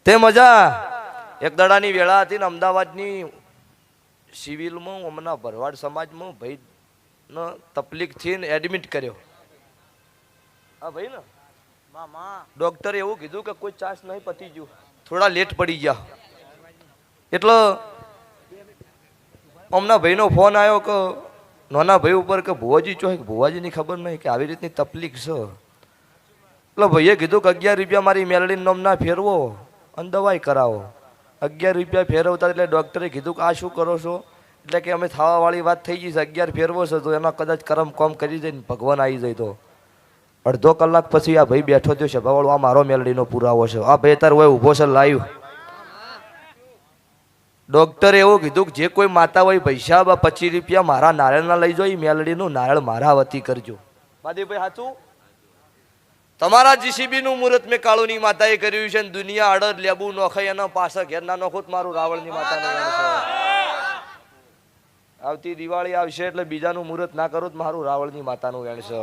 તે મજા એક દડાની વેળા હતી ને અમદાવાદની સિવિલમાં હમણાં ભરવાડ સમાજમાં ભાઈ નો તકલીફ થી એડમિટ કર્યો. હા ભાઈ ને ડોક્ટરે એવું કીધું કે કોઈ ચાન્સ નહીં, પતી ગયું, થોડા લેટ પડી ગયા. એટલે હમણાં ભાઈનો ફોન આવ્યો કે નાના ભાઈ ઉપર કે ભુવાજી ચો, ભુવાજીની ખબર નહીં કે આવી રીતની તકલીફ છે. એટલે ભાઈએ કીધું કે 11 રૂપિયા મારી મેલડીનું નામ ના ફેરવો અને દવાઈ કરાવો. 11 રૂપિયા ફેરવતા એટલે ડૉક્ટરે કીધું કે આ શું કરો છો? એટલે કે અમે થાવાવાળી વાત થઈ ગઈ છે, 11 ફેરવો છે તો એના કદાચ કરમ કોમ કરી જાય ને ભગવાન આવી જાય તો. અડધો કલાક પછી આ ભાઈ બેઠો થયો છે, ભગવાન આ મારો મેલડીનો પુરાવો છે. આ ભાઈ તાર હોય ઊભો છે લાઈવ. ડૉક્ટરે એવું કીધું કે જે કોઈ માતા હોય પૈસા 25 રૂપિયા મારા નારિયેળના લઈ જાઓ, એ મેલડીનું નારિયેળ મારા વતી કરજો. બાદીભાઈ સાચું? તમારા જીસીબી નું મુહૂર્ત મેં કાળુની માતાએ કર્યું છે. દુનિયા અડદ લેબુ નોખાઈ એના પાછા ઘેર ના નોખું મારું રાવળની માતાનું. આવતી દિવાળી આવશે એટલે બીજાનું મુહૂર્ત ના કરું મારું રાવળની માતાનું વેણ છે.